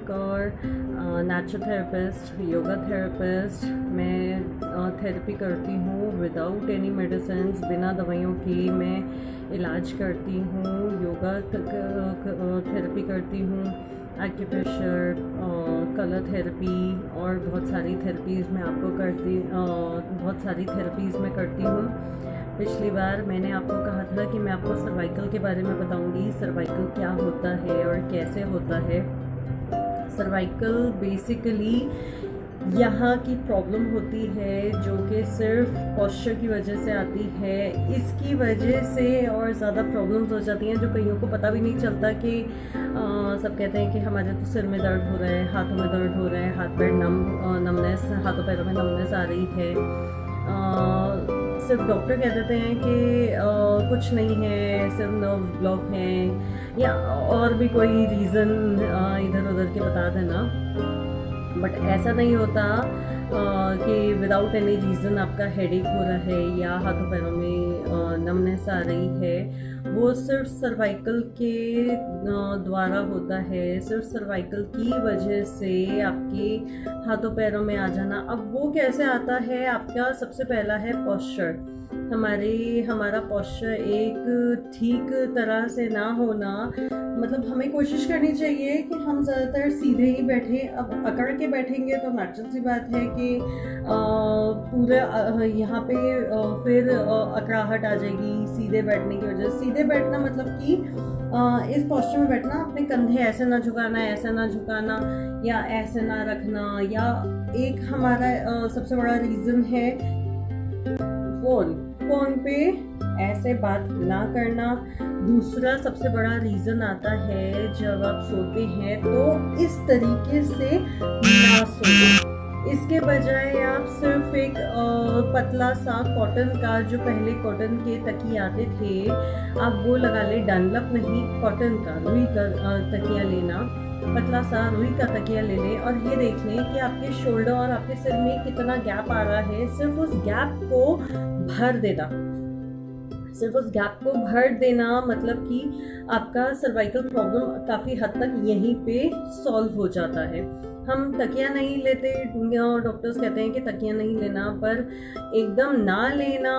Kaur, naturotherapist, yoga therapist. मैं therapy करती हूँ विदाउट एनी मेडिसिन, बिना दवाइयों के मैं इलाज करती हूँ। योगा थेरेपी करती हूँ, एक्यूप्रेशर, कलर थेरेपी और बहुत सारी थेरेपीज़ मैं करती हूँ। पिछली बार मैंने आपको कहा था कि मैं आपको सर्वाइकल के बारे में बताऊंगी, सर्वाइकल क्या होता है और कैसे होता है। सर्वाइकल बेसिकली यहाँ की प्रॉब्लम होती है जो कि सिर्फ पॉस्चर की वजह से आती है। इसकी वजह से और ज़्यादा प्रॉब्लम्स हो जाती हैं जो कईयों को पता भी नहीं चलता कि सब कहते हैं कि हमारे तो सिर में दर्द हो रहा है, हाथों में दर्द हो रहा है, हाथ पैर नमनेस, हाथों पैरों में नमनेस आ रही है। सिर्फ डॉक्टर कह देते हैं कि कुछ नहीं है, सिर्फ नर्व ब्लॉक है या और भी कोई रीज़न इधर उधर के बता देना। बट ऐसा नहीं होता कि विदाउट एनी रीज़न आपका हेडेक हो रहा है या हाथों पैरों में नमनेस आ रही है। वो सिर्फ सर्वाइकल के द्वारा होता है, सिर्फ सर्वाइकल की वजह से आपके हाथों पैरों में आ जाना। अब वो कैसे आता है? आपका सबसे पहला है पॉस्चर। हमारा पॉस्चर एक ठीक तरह से ना होना, मतलब हमें कोशिश करनी चाहिए कि हम ज़्यादातर सीधे ही बैठे। अब अकड़ के बैठेंगे तो नेचुरल सी बात है कि पूरे यहाँ पे फिर अकड़ाहट आ जाएगी सीधे बैठने की वजह से। सीधे बैठना मतलब कि इस पॉस्चर में बैठना, अपने कंधे ऐसे ना झुकाना, ऐसे ना झुकाना या ऐसे ना रखना। या एक हमारा सबसे बड़ा रीज़न है फ़ोन पे ऐसे बात ना करना। दूसरा सबसे बड़ा रीज़न आता है जब आप सोते हैं तो इस तरीके से ना सोना। इसके बजाय आप सिर्फ एक पतला सा कॉटन का, जो पहले कॉटन के तकिए आते थे, आप वो लगा ले। डनलप नहीं, कॉटन का, रुई का तकिया लेना, पतला सा रुई का तकिया ले लें और ये देख लें कि आपके शोल्डर और आपके सिर में कितना गैप आ रहा है। सिर्फ उस गैप को भर देना, सिर्फ उस गैप को भर देना मतलब कि आपका सर्वाइकल प्रॉब्लम काफ़ी हद तक यहीं पे सॉल्व हो जाता है। हम तकिया नहीं लेते, डॉक्टर्स कहते हैं कि तकिया नहीं लेना, पर एकदम ना लेना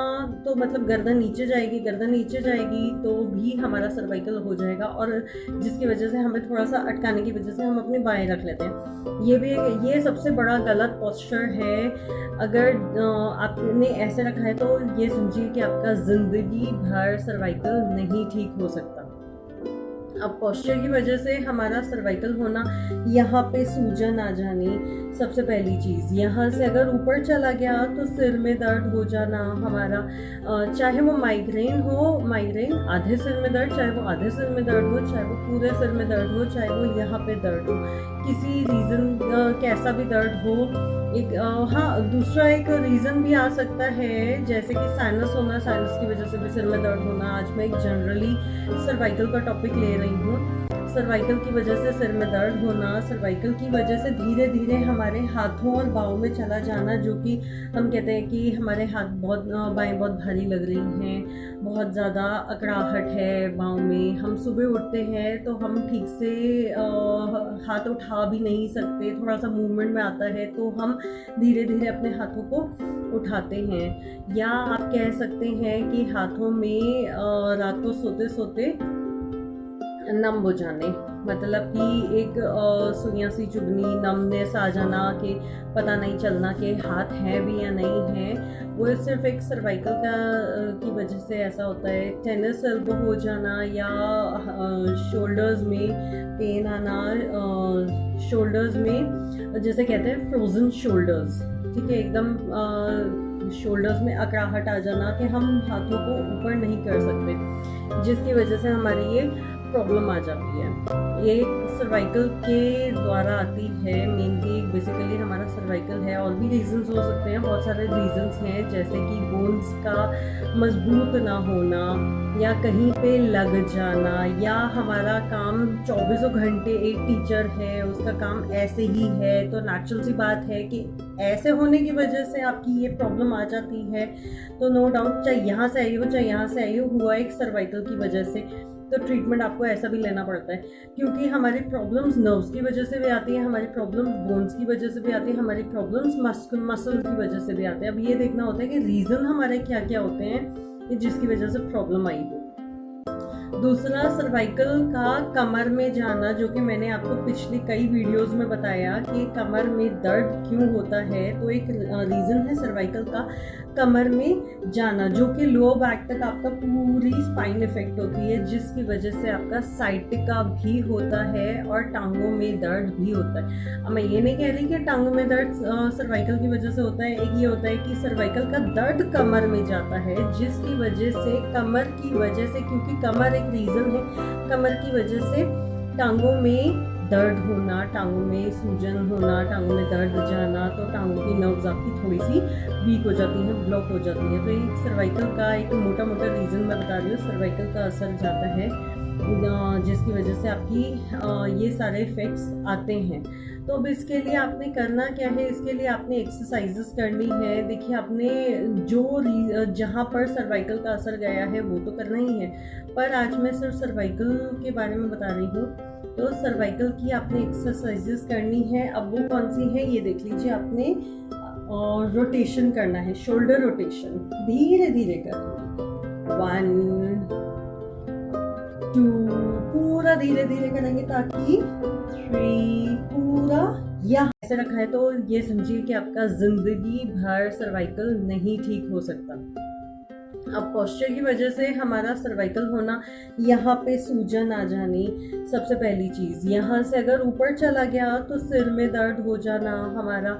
तो मतलब गर्दन नीचे जाएगी तो भी हमारा सर्वाइकल हो जाएगा, और जिसकी वजह से हमें थोड़ा सा अटकाने की वजह से हम अपने बाएं रख लेते हैं। ये सबसे बड़ा गलत पोस्चर है। अगर आपने ऐसे रखा है तो ये समझिए कि आपका ज़िंदगी भर सर्वाइकल नहीं ठीक हो सकता। अब पोस्चर की वजह से हमारा सर्वाइकल होना, यहाँ पे सूजन आ जानी, सबसे पहली चीज़। यहाँ से अगर ऊपर चला गया तो सिर में दर्द हो जाना हमारा, चाहे वो माइग्रेन आधे सिर में दर्द, चाहे वो आधे सिर में दर्द हो, चाहे वो पूरे सिर में दर्द हो, चाहे वो यहाँ पे दर्द हो, किसी रीज़न कैसा भी दर्द हो। दूसरा एक रीज़न भी आ सकता है जैसे कि साइनस होना, साइनस की वजह से भी सिर में दर्द होना। आज मैं एक जनरली सर्वाइकल का टॉपिक ले रही हूँ। सर्वाइकल की वजह से सिर में दर्द होना, सर्वाइकल की वजह से धीरे धीरे हमारे हाथों और बाहों में चला जाना, जो कि हम कहते हैं कि हमारे बाएं बहुत भारी लग रही हैं, बहुत ज़्यादा अकड़ाहट है बाहों में। हम सुबह उठते हैं तो हम ठीक से हाथ उठा भी नहीं सकते, थोड़ा सा मूवमेंट में आता है तो हम धीरे धीरे अपने हाथों को उठाते हैं। या आप कह सकते हैं कि हाथों में रात को सोते सोते नम हो जाने, मतलब कि एक सुइयां सी चुभनी, नमनेस आ जाना कि पता नहीं चलना कि हाथ है भी या नहीं है। वो सिर्फ एक सर्वाइकल की वजह से ऐसा होता है। टेनिस एल्बो हो जाना या शोल्डर्स में पेन आना, शोल्डर्स में जैसे कहते हैं फ्रोजन शोल्डर्स, ठीक है, एकदम शोल्डर्स में अकड़ाहट आ जाना कि हम हाथों को ऊपर नहीं कर सकते, जिसकी वजह से हमारी ये प्रॉब्लम आ जाती है। ये सर्वाइकल के द्वारा आती है मेनली। बेसिकली हमारा सर्वाइकल है, और भी रीजंस हो सकते हैं, बहुत सारे रीजंस हैं, जैसे कि बोन्स का मजबूत ना होना या कहीं पे लग जाना, या हमारा काम 24 घंटे, एक टीचर है उसका काम ऐसे ही है तो नेचुरल सी बात है कि ऐसे होने की वजह से आपकी ये प्रॉब्लम आ जाती है। तो नो डाउट, चाहे यहाँ से आई हो चाहे यहाँ से आई हो, हुआ एक सर्वाइकल की वजह से। तो ट्रीटमेंट आपको ऐसा भी लेना पड़ता है, क्योंकि हमारी प्रॉब्लम्स नर्व्स की वजह से भी आती हैं, हमारी प्रॉब्लम्स बोन्स की वजह से भी आती है, हमारी प्रॉब्लम्स मसल की वजह से भी आते हैं। अब ये देखना होता है कि रीज़न हमारे क्या क्या होते हैं कि जिसकी वजह से प्रॉब्लम आई हो। दूसरा, सर्वाइकल का कमर में जाना, जो कि मैंने आपको पिछली कई वीडियोस में बताया कि कमर में दर्द क्यों होता है। तो एक रीज़न है सर्वाइकल का कमर में जाना, जो कि लोअर बैक तक आपका पूरी स्पाइन इफेक्ट होती है, जिसकी वजह से आपका साइटिका भी होता है और टांगों में दर्द भी होता है। अब मैं ये नहीं कह रही कि टांगों में दर्द सर्वाइकल की वजह से होता है। एक ये होता है कि सर्वाइकल का दर्द कमर में जाता है, जिसकी वजह से कमर की वजह से, क्योंकि कमर एक रीज़न है, कमर की वजह से टांगों में दर्द होना, टांगों में सूजन होना, टांगों में दर्द जाना, तो टांगों की नर्व्स आपकी थोड़ी सी वीक हो जाती हैं, ब्लॉक हो जाती हैं। तो एक सर्वाइकल का एक मोटा मोटा रीज़न मैं बता रही हूँ, सर्वाइकल का असर जाता है, जिसकी वजह से आपकी ये सारे इफ़ेक्ट्स आते हैं। तो अब इसके लिए आपने करना क्या है, इसके लिए आपने एक्सरसाइजेस करनी है। देखिए, आपने जो जहाँ पर सर्वाइकल का असर गया है वो तो करना ही है, पर आज मैं सिर्फ सर्वाइकल के बारे में बता रही हूँ। तो सर्वाइकल की आपने एक्सरसाइजेस करनी है। अब वो कौन सी है ये देख लीजिए। आपने रोटेशन करना है, शोल्डर रोटेशन, धीरे धीरे करना, 1 2, पूरा धीरे धीरे करेंगे ताकि 3, पूरा यहाँ ऐसे रखा है तो ये समझिए कि आपका जिंदगी भर सर्वाइकल नहीं ठीक हो सकता। अब पोस्चर की वजह से हमारा सर्वाइकल होना, यहाँ पे सूजन आ जानी, सबसे पहली चीज़। यहाँ से अगर ऊपर चला गया तो सिर में दर्द हो जाना हमारा,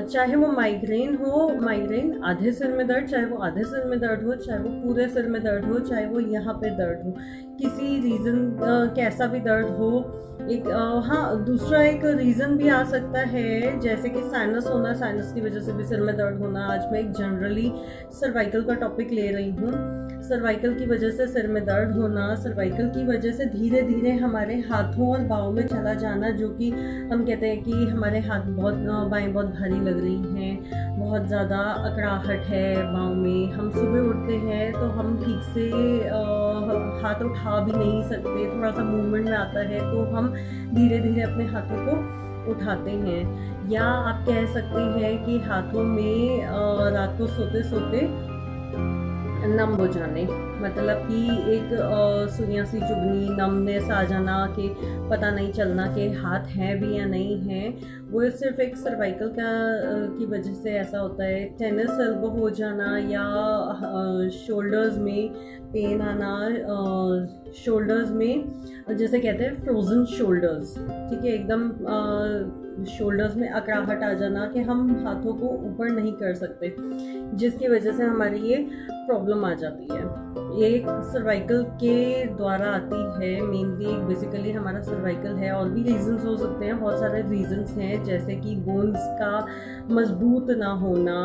चाहे वो माइग्रेन हो, माइग्रेन आधे सिर में दर्द, चाहे वो आधे सिर में दर्द हो, चाहे वो पूरे सिर में दर्द हो, चाहे वो यहाँ पे दर्द हो, किसी रीज़न कैसा भी दर्द हो। एक हाँ, दूसरा एक रीज़न भी आ सकता है, जैसे कि साइनस होना, साइनस की वजह से भी सिर में दर्द होना। आज मैं एक जनरली सर्वाइकल का टॉपिक ले रही हूँ। सर्वाइकल की वजह से सिर में दर्द होना, सर्वाइकल की वजह से धीरे धीरे हमारे हाथों और बाहों में चला जाना, जो कि हम कहते हैं कि हमारे हाथ बाएं बहुत भारी लग रही हैं, बहुत ज़्यादा अकड़ाहट है बाहों में। हम सुबह उठते हैं तो हम ठीक से हाथ उठा भी नहीं सकते, थोड़ा सा मूवमेंट में आता है तो हम धीरे धीरे अपने हाथों को उठाते हैं। या आप कह सकते हैं कि हाथों में रात को सोते सोते नम हो जाने, मतलब कि एक सुइयां सी चुभनी, नमनेस आ जाना कि पता नहीं चलना कि हाथ है भी या नहीं है। वो सिर्फ एक सर्वाइकल की वजह से ऐसा होता है। टेनिस एल्बो हो जाना या शोल्डर्स में पेन आना, शोल्डर्स में जैसे कहते हैं फ्रोजन शोल्डर्स, ठीक है, एकदम शोल्डर्स में अकड़ाहट आ जाना कि हम हाथों को ऊपर नहीं कर सकते, जिसकी वजह से हमारी ये प्रॉब्लम आ जाती है। ये एक सर्वाइकल के द्वारा आती है मेनली, बेसिकली हमारा सर्वाइकल है। और भी रीजंस हो सकते हैं, बहुत सारे रीजंस हैं, जैसे कि बोन्स का मजबूत ना होना,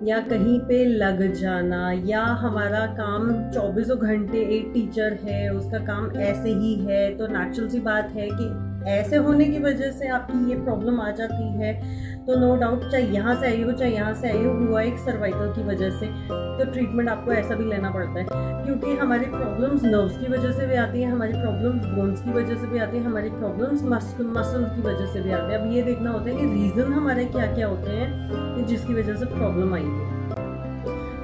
या कहीं पे लग जाना, या हमारा काम 24 घंटे, एक टीचर है उसका काम ऐसे ही है, तो नेचुरल सी बात है कि ऐसे होने की वजह से आपकी ये प्रॉब्लम आ जाती है। तो नो डाउट, चाहे यहाँ से आई हो चाहे यहाँ से आई हो, हुआ एक सर्वाइकल की वजह से, तो ट्रीटमेंट आपको ऐसा भी लेना पड़ता है, क्योंकि हमारी प्रॉब्लम्स नर्व्स की वजह से भी आती है, हमारी प्रॉब्लम्स बोन्स की वजह से भी आती है, हमारी प्रॉब्लम्स मसल की वजह से भी आती है। अब ये देखना होता है कि रीज़न हमारे क्या क्या होते हैं जिसकी वजह से प्रॉब्लम आई है।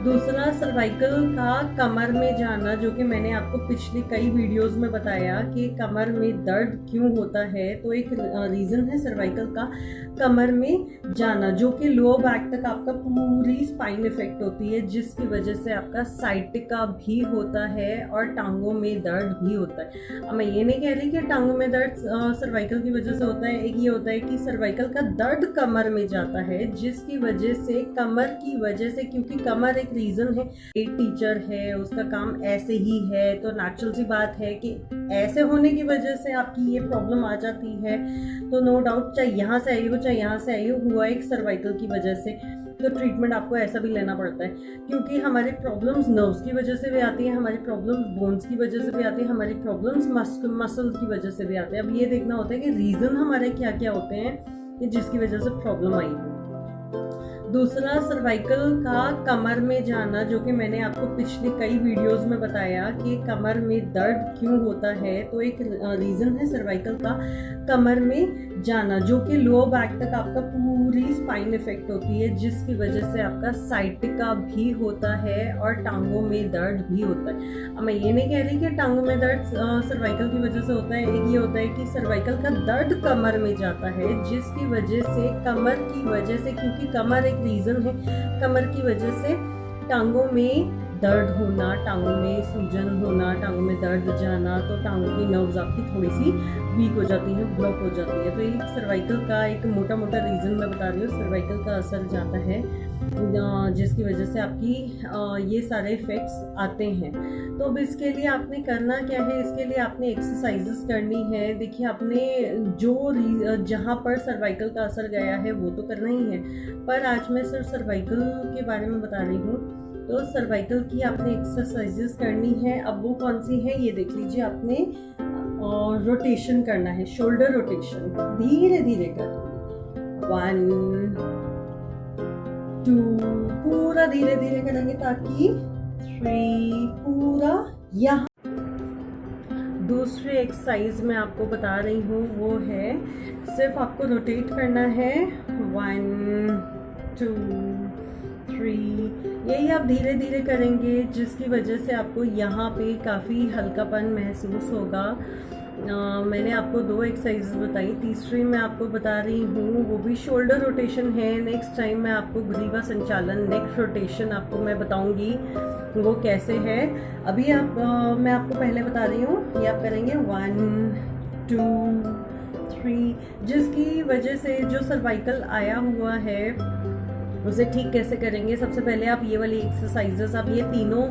दूसरा, सर्वाइकल का कमर में जाना, जो कि मैंने आपको पिछली कई वीडियोस में बताया कि कमर में दर्द क्यों होता है। तो एक रीज़न है सर्वाइकल का कमर में जाना, जो कि लोअर बैक तक आपका पूरी स्पाइन इफेक्ट होती है, जिसकी वजह से आपका साइटिका भी होता है और टांगों में दर्द भी होता है। अब मैं ये नहीं कह रही कि टांगों में दर्द सर्वाइकल की वजह से होता है। एक ये होता है कि सर्वाइकल का दर्द कमर में जाता है, जिसकी वजह से, कमर की वजह से, क्योंकि कमर एक रीजन है, एक टीचर है उसका काम ऐसे ही है, तो नेचुरल सी बात है कि ऐसे होने की वजह से आपकी ये प्रॉब्लम आ जाती है। तो नो डाउट, चाहे यहाँ से आई हो चाहे यहाँ से आई हो, हुआ एक सर्वाइकल की वजह से, तो ट्रीटमेंट आपको ऐसा भी लेना पड़ता है, क्योंकि हमारी प्रॉब्लम्स नर्व्स की वजह से भी आती है, हमारी प्रॉब्लम्स बोन्स की वजह से भी आती है, हमारी प्रॉब्लम्स मसल की वजह से भी आते हैं। अब ये देखना होता है कि रीज़न हमारे क्या क्या होते हैं कि जिसकी वजह से प्रॉब्लम आई है। दूसरा सर्वाइकल का कमर में जाना, जो कि मैंने आपको पिछले कई वीडियोस में बताया कि कमर में दर्द क्यों होता है। तो एक रीज़न है सर्वाइकल का कमर में जाना, जो कि लोअर बैक तक आपका पूरी स्पाइन इफेक्ट होती है, जिसकी वजह से आपका साइटिका भी होता है और टांगों में दर्द भी होता है। अब मैं ये नहीं कह रही कि टांगों में दर्द सर्वाइकल की वजह से होता है। एक ये होता है कि सर्वाइकल का दर्द कमर में जाता है, जिसकी वजह से कमर की वजह से, क्योंकि कमर एक रीज़न है, कमर की वजह से टांगों में दर्द होना, टांगों में सूजन होना, टांगों में दर्द जाना, तो टांगों की नर्व्स आपकी थोड़ी सी वीक हो जाती हैं, ब्लॉक हो जाती है। तो ये सर्वाइकल का एक मोटा मोटा रीज़न मैं बता रही हूँ, सर्वाइकल का असर जाता है, जिसकी वजह से आपकी ये सारे इफ़ेक्ट्स आते हैं। तो अब इसके लिए आपने करना क्या है, इसके लिए आपने एक्सरसाइजेस करनी है। देखिए, आपने जो जहाँ पर सर्वाइकल का असर गया है वो तो करना ही है, पर आज मैं सिर्फ सर्वाइकल के बारे में बता रही हूँ। तो सर्वाइकल की आपने एक्सरसाइजेस करनी है। अब वो कौन सी है ये देख लीजिए। आपने रोटेशन करना है, शोल्डर रोटेशन, धीरे धीरे कर, 1 2 पूरा धीरे धीरे करेंगे ताकि 3 पूरा। यहाँ दूसरी एक्सरसाइज मैं आपको बता रही हूँ, वो है सिर्फ आपको रोटेट करना है, 1 2 3। यही आप धीरे धीरे करेंगे, जिसकी वजह से आपको यहाँ पे काफ़ी हल्कापन महसूस होगा। मैंने आपको 2 एक्सरसाइजेस बताई, तीसरी मैं आपको बता रही हूँ वो भी शोल्डर रोटेशन है। नेक्स्ट टाइम मैं आपको ग्रीवा संचालन, नेक रोटेशन आपको मैं बताऊँगी वो कैसे है। अभी मैं आपको पहले बता रही हूँ, ये आप करेंगे 1 2 3, जिसकी वजह से जो सर्वाइकल आया हुआ है उसे ठीक कैसे करेंगे। सबसे पहले आप ये वाली एक्सरसाइजेस, आप ये तीनों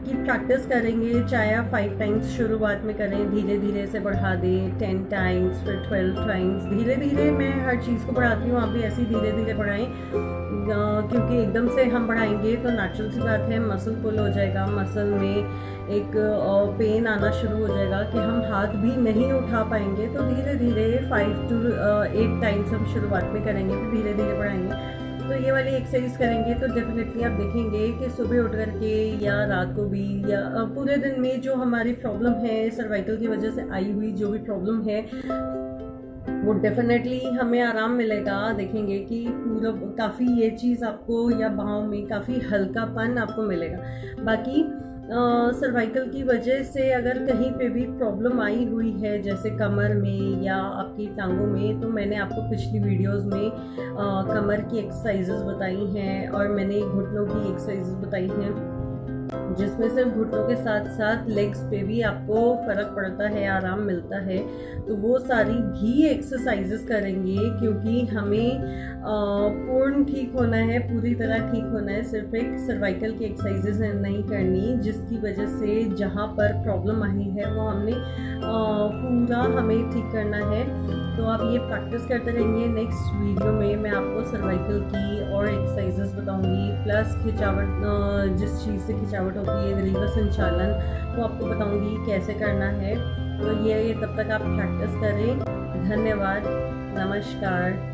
की प्रैक्टिस करेंगे, चाहे आप 5 टाइम्स शुरुआत में करें, धीरे धीरे से बढ़ा दें 10 टाइम्स, फिर 12 टाइम्स। धीरे धीरे मैं हर चीज़ को बढ़ाती हूँ, आप भी ऐसे ही धीरे धीरे बढ़ाएं, क्योंकि एकदम से हम बढ़ाएंगे तो नेचुरल सी बात है मसल पुल हो जाएगा, मसल में एक पेन आना शुरू हो जाएगा कि हम हाथ भी नहीं उठा पाएंगे। तो धीरे धीरे 5 to 8 टाइम्स हम शुरुआत में करेंगे, फिर धीरे धीरे बढ़ाएंगे। तो ये वाली एक्सरसाइज करेंगे तो डेफिनेटली आप देखेंगे कि सुबह उठ करके या रात को भी या पूरे दिन में जो हमारी प्रॉब्लम है सर्वाइकल की वजह से आई हुई जो भी प्रॉब्लम है, वो डेफिनेटली हमें आराम मिलेगा। देखेंगे कि पूरा काफ़ी ये चीज़ आपको या बाहों में काफ़ी हल्कापन आपको मिलेगा। बाकी सर्वाइकल की वजह से अगर कहीं पे भी प्रॉब्लम आई हुई है, जैसे कमर में या आपकी टांगों में, तो मैंने आपको पिछली वीडियोस में कमर की एक्सरसाइजेस बताई हैं और मैंने घुटनों की एक्सरसाइजेस बताई हैं, जिसमें सिर्फ घुटनों के साथ साथ लेग्स पे भी आपको फ़र्क पड़ता है, आराम मिलता है। तो वो सारी भी एक्सरसाइजेस करेंगे, क्योंकि हमें पूर्ण ठीक होना है, पूरी तरह ठीक होना है। सिर्फ एक सर्वाइकल की एक्सरसाइजेस नहीं करनी, जिसकी वजह से जहाँ पर प्रॉब्लम आई है वो हमने पूरा हमें ठीक करना है। तो आप ये प्रैक्टिस करते रहेंगे। नेक्स्ट वीडियो में मैं आपको सर्वाइकल की और एक्सरसाइजेस बताऊंगी, प्लस खिंचावट, जिस चीज़ से खिंचावट होती है, ग्रीवा संचालन, वो आपको बताऊंगी कैसे करना है। तो ये तब तक आप प्रैक्टिस करें। धन्यवाद, नमस्कार।